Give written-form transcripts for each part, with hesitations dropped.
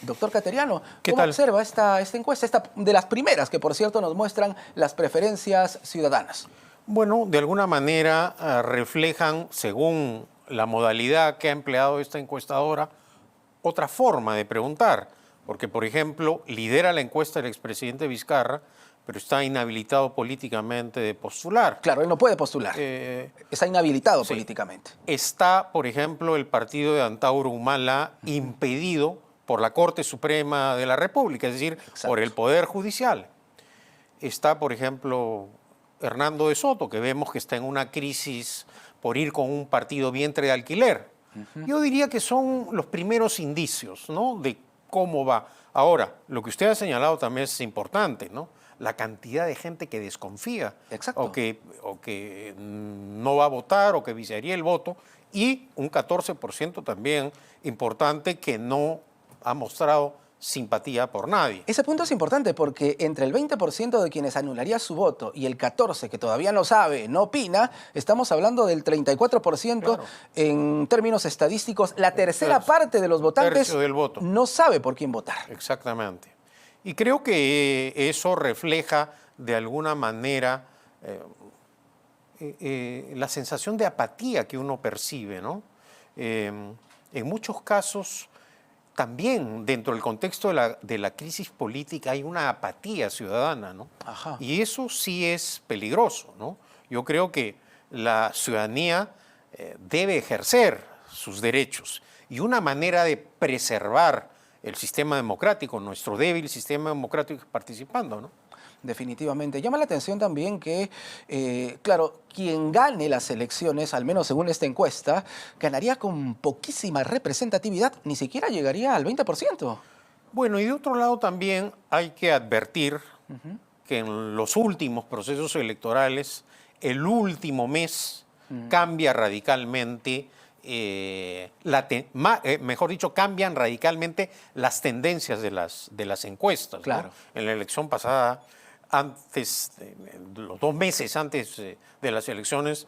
Doctor Cateriano, ¿Qué ¿cómo tal? observa esta encuesta? Esta de las primeras que, por cierto, nos muestran las preferencias ciudadanas. Bueno, de alguna manera reflejan, según la modalidad que ha empleado esta encuestadora, otra forma de preguntar. Porque, por ejemplo, lidera la encuesta el expresidente Vizcarra, pero está inhabilitado políticamente de postular. Claro, él no puede postular. Está inhabilitado Sí. políticamente. Está, por ejemplo, el partido de Antauro Humala impedido por la Corte Suprema de la República, es decir, Exacto. por el Poder Judicial. Está, por ejemplo, Hernando de Soto, que vemos que está en una crisis por ir con un partido vientre de alquiler. Yo diría que son los primeros indicios, ¿no?, de cómo va. Ahora, lo que usted ha señalado también es importante, ¿no? La cantidad de gente que desconfía Exacto. o que no va a votar o que viciaría el voto, y un 14% también importante que no ha mostrado simpatía por nadie. Ese punto es importante porque entre el 20% de quienes anularía su voto y el 14% que todavía no sabe, no opina, estamos hablando del 34% Claro. en términos estadísticos. La tercera parte de los votantes tercio del voto. no sabe por quién votar. Exactamente. Y creo que eso refleja de alguna manera la sensación de apatía que uno percibe, ¿no? En muchos casos, también dentro del contexto de la crisis política hay una apatía ciudadana, ¿no? Ajá. Y eso sí es peligroso, ¿no? Yo creo que la ciudadanía debe ejercer sus derechos, y una manera de preservar el sistema democrático, nuestro débil sistema democrático, es participando, ¿no? Definitivamente. Llama la atención también que, claro, quien gane las elecciones, al menos según esta encuesta, ganaría con poquísima representatividad, ni siquiera llegaría al 20%. Bueno, y de otro lado también hay que advertir que en los últimos procesos electorales, el último mes cambia radicalmente, mejor dicho, cambian radicalmente las tendencias de las encuestas, ¿no? Claro. En la elección pasada, antes, los 2 meses antes de las elecciones,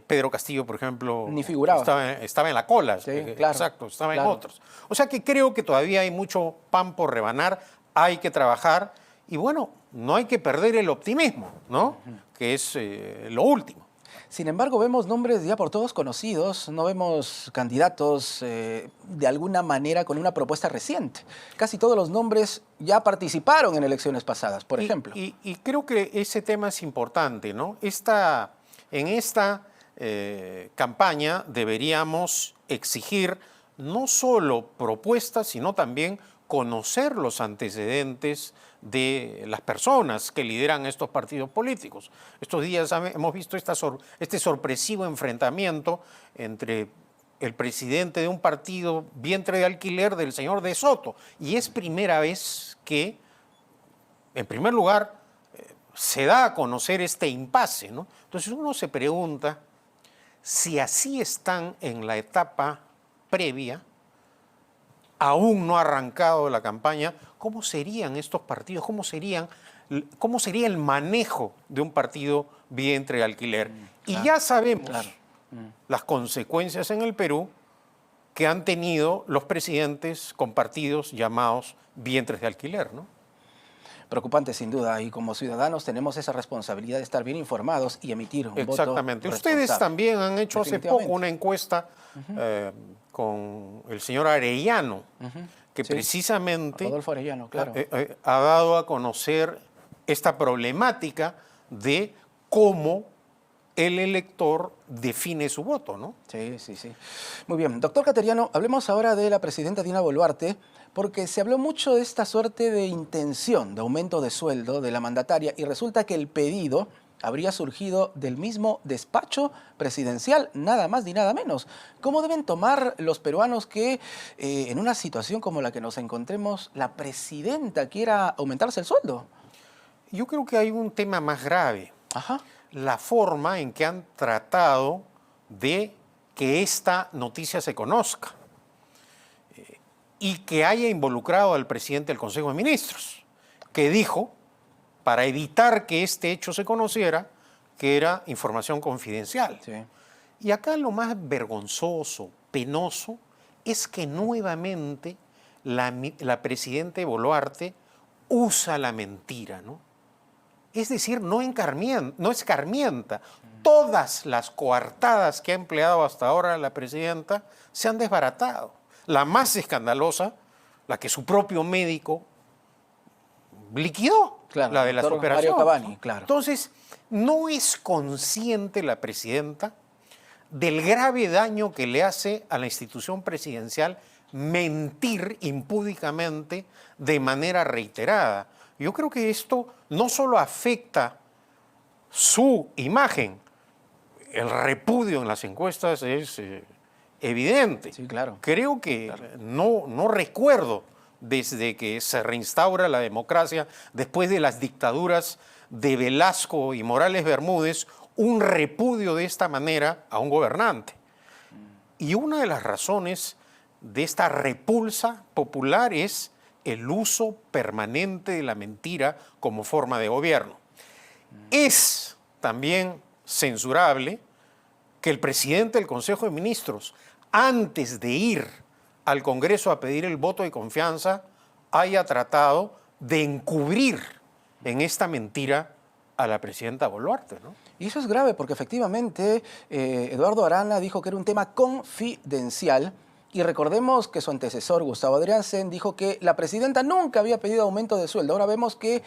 Pedro Castillo, por ejemplo, Ni figuraba. estaba en la cola. Sí, claro, Exacto, estaba claro. en otros. O sea que creo que todavía hay mucho pan por rebanar, hay que trabajar, y bueno, no hay que perder el optimismo, ¿no? Que es lo último. Sin embargo, vemos nombres ya por todos conocidos, no vemos candidatos de alguna manera con una propuesta reciente. Casi todos los nombres ya participaron en elecciones pasadas, por ejemplo. Y creo que ese tema es importante, ¿no? En esta campaña deberíamos exigir no solo propuestas, sino también conocer los antecedentes de las personas que lideran estos partidos políticos. Estos días hemos visto este sorpresivo enfrentamiento entre el presidente de un partido vientre de alquiler del señor De Soto, y es primera vez que, en primer lugar, se da a conocer este impasse, ¿no? Entonces uno se pregunta si así están en la etapa previa, aún no ha arrancado la campaña, ¿cómo serían estos partidos? ¿Cómo sería el manejo de un partido vientre de alquiler? Y ya sabemos las consecuencias en el Perú que han tenido los presidentes con partidos llamados vientres de alquiler, ¿no? Preocupante, sin duda, y como ciudadanos tenemos esa responsabilidad de estar bien informados y emitir un voto Exactamente. Ustedes responsable. también han hecho hace poco una encuesta con el señor Arellano, que Sí, precisamente Rodolfo Arellano, claro. ha dado a conocer esta problemática de cómo el elector define su voto, ¿no? Sí, sí, sí. Muy bien. Doctor Cateriano, hablemos ahora de la presidenta Dina Boluarte, porque se habló mucho de esta suerte de intención de aumento de sueldo de la mandataria, y resulta que el pedido habría surgido del mismo despacho presidencial, nada más ni nada menos. ¿Cómo deben tomar los peruanos que en una situación como la que nos encontremos, la presidenta quiera aumentarse el sueldo? Yo creo que hay un tema más grave. Ajá. La forma en que han tratado de que esta noticia se conozca y que haya involucrado al presidente del Consejo de Ministros, que dijo, para evitar que este hecho se conociera, que era información confidencial. Sí. Y acá lo más vergonzoso, penoso, es que nuevamente la presidenta Boluarte usa la mentira, ¿no? Es decir, no escarmienta. Todas las coartadas que ha empleado hasta ahora la presidenta se han desbaratado. La más escandalosa, la que su propio médico liquidó, Claro, la de las doctor operaciones. Mario Cavani, claro. Entonces, no es consciente la presidenta del grave daño que le hace a la institución presidencial mentir impúdicamente de manera reiterada. Yo creo que esto no solo afecta su imagen, el repudio en las encuestas es evidente. Sí, claro. Creo que no recuerdo desde que se reinstaura la democracia, después de las dictaduras de Velasco y Morales Bermúdez, un repudio de esta manera a un gobernante. Y una de las razones de esta repulsa popular es el uso permanente de la mentira como forma de gobierno. Es también censurable que el presidente del Consejo de Ministros, antes de ir al Congreso a pedir el voto de confianza, haya tratado de encubrir en esta mentira a la presidenta Boluarte, ¿no? Y eso es grave porque efectivamente Eduardo Arana dijo que era un tema confidencial y recordemos que su antecesor, Gustavo Adriansen, dijo que la presidenta nunca había pedido aumento de sueldo. Ahora vemos que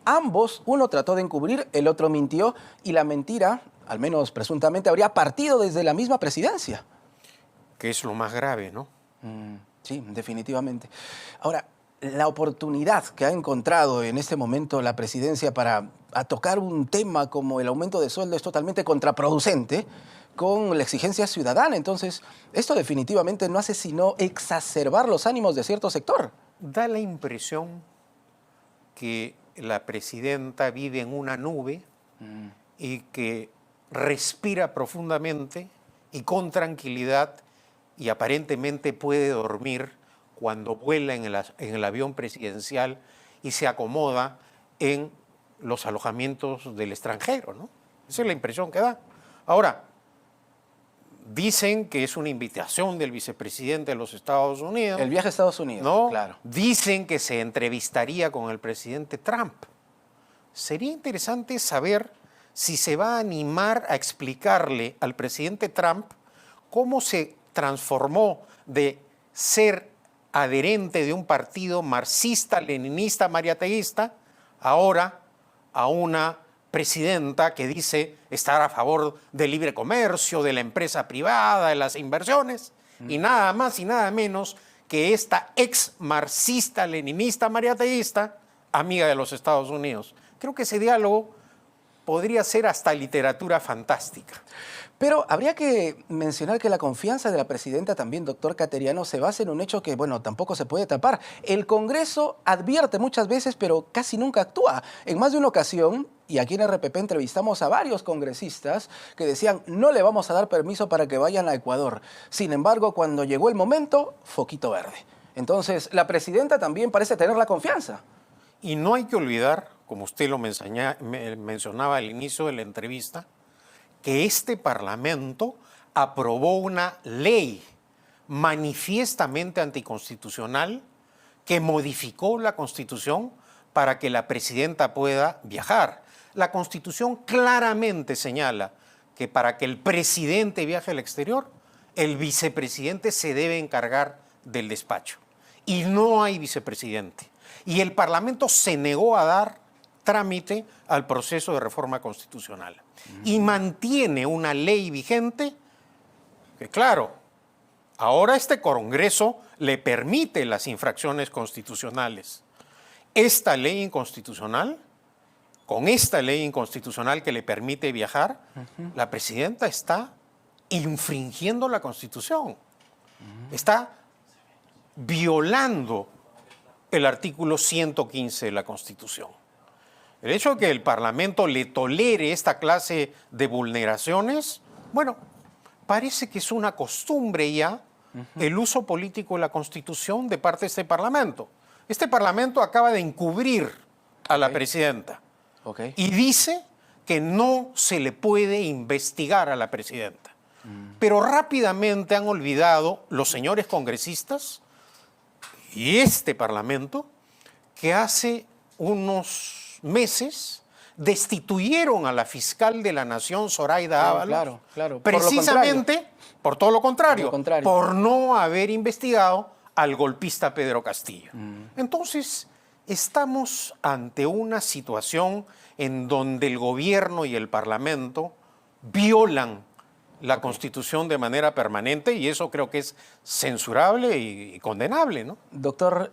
ambos, uno trató de encubrir, el otro mintió y la mentira, al menos presuntamente, habría partido desde la misma presidencia. Que es lo más grave, ¿no? Sí, definitivamente. Ahora, la oportunidad que ha encontrado en este momento la presidencia para tocar un tema como el aumento de sueldo es totalmente contraproducente con la exigencia ciudadana. Entonces, esto definitivamente no hace sino exacerbar los ánimos de cierto sector. Da la impresión que la presidenta vive en una nube y que respira profundamente y con tranquilidad y aparentemente puede dormir cuando vuela en el avión presidencial y se acomoda en los alojamientos del extranjero, ¿no? Esa es la impresión que da. Ahora, dicen que es una invitación del vicepresidente de los Estados Unidos. El viaje a Estados Unidos, ¿no? claro. Dicen que se entrevistaría con el presidente Trump. Sería interesante saber si se va a animar a explicarle al presidente Trump cómo se transformó de ser adherente de un partido marxista, leninista, mariateísta, ahora a una presidenta que dice estar a favor del libre comercio, de la empresa privada, de las inversiones, y nada más y nada menos que esta ex marxista, leninista, mariateísta, amiga de los Estados Unidos. Creo que ese diálogo podría ser hasta literatura fantástica. Pero habría que mencionar que la confianza de la presidenta también, doctor Cateriano, se basa en un hecho que, bueno, tampoco se puede tapar. El Congreso advierte muchas veces, pero casi nunca actúa. En más de una ocasión, y aquí en RPP entrevistamos a varios congresistas que decían, no le vamos a dar permiso para que vayan a Ecuador. Sin embargo, cuando llegó el momento, foquito verde. Entonces, la presidenta también parece tener la confianza. Y no hay que olvidar, como usted lo mencionaba al inicio de la entrevista, que este Parlamento aprobó una ley manifiestamente anticonstitucional que modificó la Constitución para que la presidenta pueda viajar. La Constitución claramente señala que para que el presidente viaje al exterior, el vicepresidente se debe encargar del despacho. Y no hay vicepresidente. Y el Parlamento se negó a dar trámite al proceso de reforma constitucional. Y mantiene una ley vigente que, claro, ahora este Congreso le permite las infracciones constitucionales. Esta ley inconstitucional, con esta ley inconstitucional que le permite viajar, la presidenta está infringiendo la Constitución. Está violando el artículo 115 de la Constitución. El hecho de que el Parlamento le tolere esta clase de vulneraciones, bueno, parece que es una costumbre ya el uso político de la Constitución de parte de este Parlamento. Este Parlamento acaba de encubrir a la presidenta y dice que no se le puede investigar a la presidenta. Pero rápidamente han olvidado los señores congresistas y este Parlamento que hace unos meses destituyeron a la fiscal de la Nación, Zoraida Ábalos, claro, claro. precisamente por todo lo contrario, Por lo contrario. por no haber investigado al golpista Pedro Castillo. Entonces, estamos ante una situación en donde el gobierno y el Parlamento violan la Constitución de manera permanente, y eso creo que es censurable y condenable, ¿no? Doctor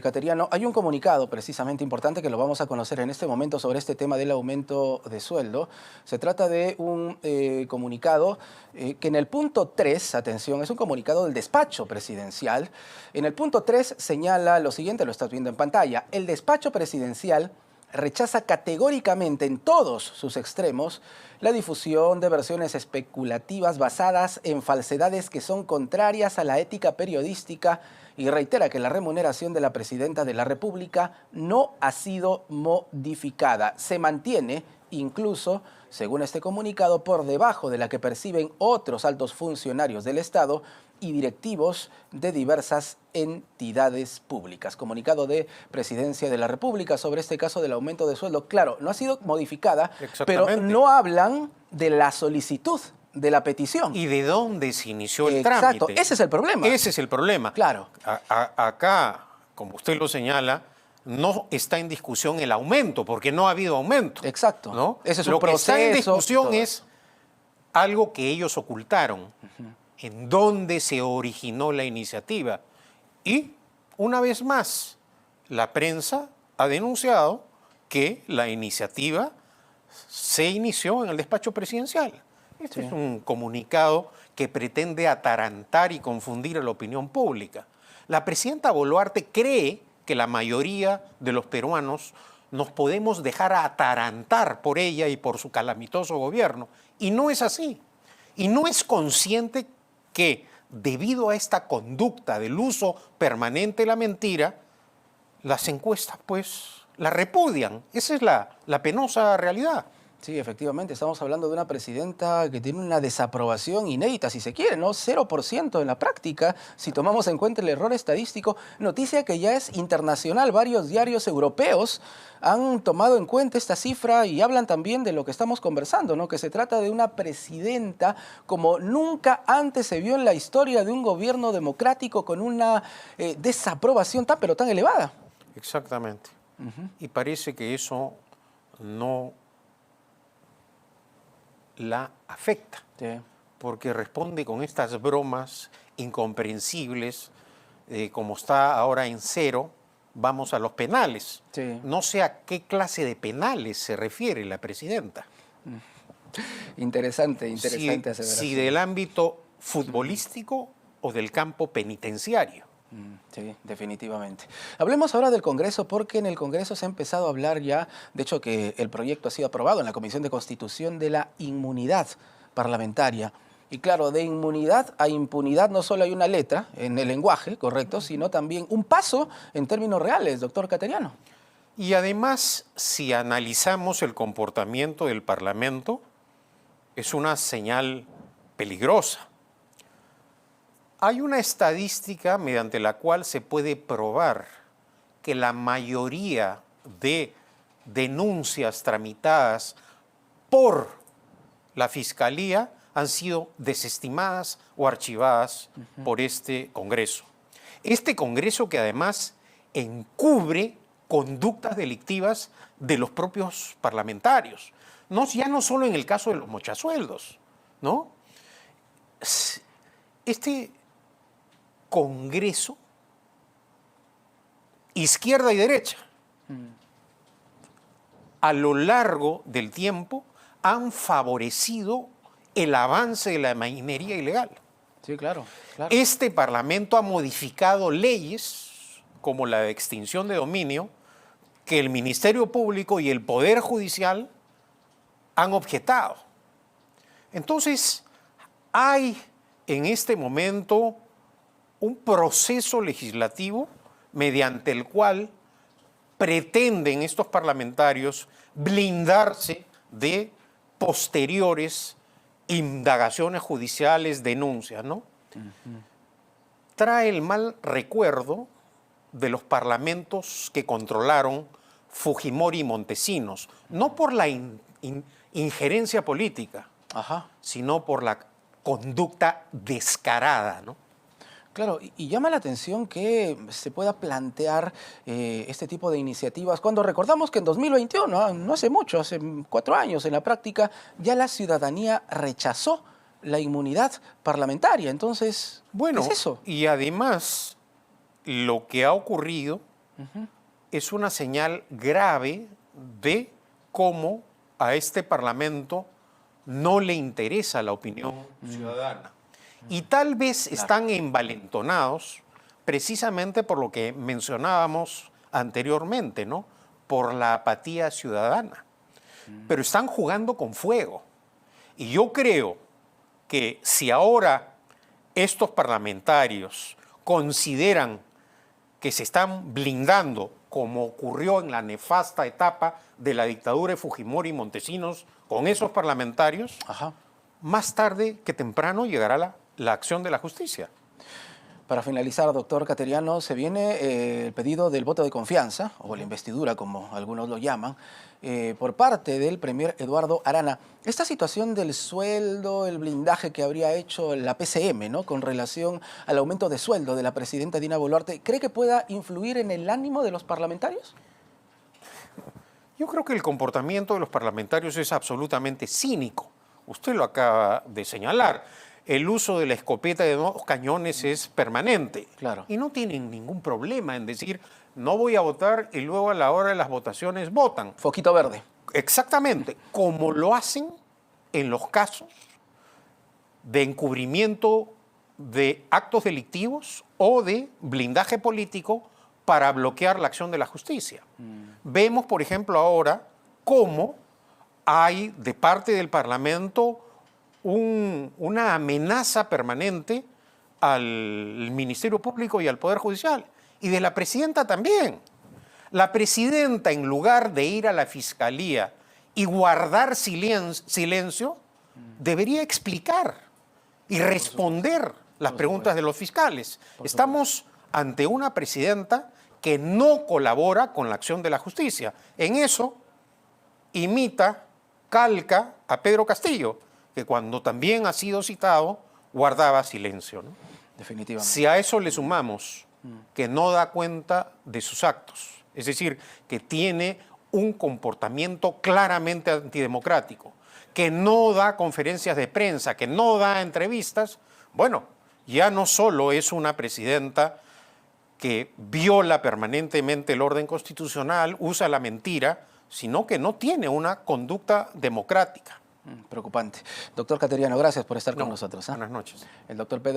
Cateriano, hay un comunicado precisamente importante que lo vamos a conocer en este momento sobre este tema del aumento de sueldo. Se trata de un comunicado que en el punto 3, atención, es un comunicado del despacho presidencial. En el punto 3 señala lo siguiente, lo estás viendo en pantalla. El despacho presidencial rechaza categóricamente en todos sus extremos la difusión de versiones especulativas basadas en falsedades que son contrarias a la ética periodística y reitera que la remuneración de la presidenta de la República no ha sido modificada. Se mantiene incluso, según este comunicado, por debajo de la que perciben otros altos funcionarios del Estado y directivos de diversas entidades públicas. Comunicado de Presidencia de la República sobre este caso del aumento de sueldo. Claro, no ha sido modificada, pero no hablan de la solicitud, de la petición. ¿Y de dónde se inició el trámite? Exacto, ese es el problema. Ese es el problema. Claro. Acá, como usted lo señala, no está en discusión el aumento, porque no ha habido aumento. Exacto. ¿No? Ese es un Lo que está en discusión todo. es algo que ellos ocultaron, en dónde se originó la iniciativa. Y, una vez más, la prensa ha denunciado que la iniciativa se inició en el despacho presidencial. Este es un comunicado que pretende atarantar y confundir a la opinión pública. La presidenta Boluarte cree que la mayoría de los peruanos nos podemos dejar atarantar por ella y por su calamitoso gobierno. Y no es así. Y no es consciente que, debido a esta conducta del uso permanente de la mentira, las encuestas, pues, la repudian. Esa es la penosa realidad. Sí, efectivamente, estamos hablando de una presidenta que tiene una desaprobación inédita, si se quiere, ¿no? 0% en la práctica, si tomamos en cuenta el error estadístico. Noticia que ya es internacional, varios diarios europeos han tomado en cuenta esta cifra y hablan también de lo que estamos conversando, ¿no? Que se trata de una presidenta como nunca antes se vio en la historia de un gobierno democrático con una desaprobación tan, pero tan elevada. Exactamente. Y parece que eso no la afecta, porque responde con estas bromas incomprensibles, como está ahora en cero, vamos a los penales. No sé a qué clase de penales se refiere la presidenta. Interesante si del ámbito futbolístico o del campo penitenciario. Sí, definitivamente. Hablemos ahora del Congreso, porque en el Congreso se ha empezado a hablar ya, de hecho que el proyecto ha sido aprobado en la Comisión de Constitución, de la inmunidad parlamentaria. Y claro, de inmunidad a impunidad no solo hay una letra en el lenguaje, correcto, sino también un paso en términos reales, doctor Cateriano. Y además, si analizamos el comportamiento del Parlamento, es una señal peligrosa. Hay una estadística mediante la cual se puede probar que la mayoría de denuncias tramitadas por la Fiscalía han sido desestimadas o archivadas por este Congreso. Este Congreso que además encubre conductas delictivas de los propios parlamentarios. Ya no solo en el caso de los mochasueldos, ¿no? Este Congreso, izquierda y derecha, a lo largo del tiempo han favorecido el avance de la minería ilegal. Sí, claro. Este Parlamento ha modificado leyes como la de extinción de dominio que el Ministerio Público y el Poder Judicial han objetado. Entonces, hay en este momento un proceso legislativo mediante el cual pretenden estos parlamentarios blindarse de posteriores indagaciones judiciales, denuncias, ¿no? Trae el mal recuerdo de los parlamentos que controlaron Fujimori y Montesinos, no por la injerencia política, Ajá. sino por la conducta descarada, ¿no? Claro, y llama la atención que se pueda plantear este tipo de iniciativas cuando recordamos que en 2021, no hace mucho, hace 4 años en la práctica, ya la ciudadanía rechazó la inmunidad parlamentaria. Entonces, Bueno, ¿qué es eso? y además lo que ha ocurrido es una señal grave de cómo a este Parlamento no le interesa la opinión ciudadana. Y tal vez están envalentonados precisamente por lo que mencionábamos anteriormente, ¿no? Por la apatía ciudadana. Pero están jugando con fuego. Y yo creo que si ahora estos parlamentarios consideran que se están blindando, como ocurrió en la nefasta etapa de la dictadura de Fujimori y Montesinos con esos parlamentarios, Ajá. más tarde que temprano llegará la acción de la justicia. Para finalizar, doctor Cateriano, se viene el pedido del voto de confianza, o la investidura, como algunos lo llaman, por parte del premier Eduardo Arana. Esta situación del sueldo, el blindaje que habría hecho la PCM, ¿no?, con relación al aumento de sueldo de la presidenta Dina Boluarte, ¿cree que pueda influir en el ánimo de los parlamentarios? Yo creo que el comportamiento de los parlamentarios es absolutamente cínico. Usted lo acaba de señalar. El uso de la escopeta de 2 cañones es permanente. Claro. Y no tienen ningún problema en decir, no voy a votar y luego a la hora de las votaciones votan. Foquito verde. Exactamente, como lo hacen en los casos de encubrimiento de actos delictivos o de blindaje político para bloquear la acción de la justicia. Vemos, por ejemplo, ahora cómo hay de parte del Parlamento una amenaza permanente al Ministerio Público y al Poder Judicial, y de la presidenta también. La presidenta, en lugar de ir a la Fiscalía y guardar silencio, debería explicar y responder las preguntas de los fiscales. Estamos ante una presidenta que no colabora con la acción de la justicia. En eso imita, calca a Pedro Castillo, que cuando también ha sido citado, guardaba silencio, ¿no? Definitivamente. Si a eso le sumamos que no da cuenta de sus actos, es decir, que tiene un comportamiento claramente antidemocrático, que no da conferencias de prensa, que no da entrevistas, bueno, ya no solo es una presidenta que viola permanentemente el orden constitucional, usa la mentira, sino que no tiene una conducta democrática. Preocupante. Doctor Cateriano, gracias por estar con nosotros. Buenas noches. El doctor Pedro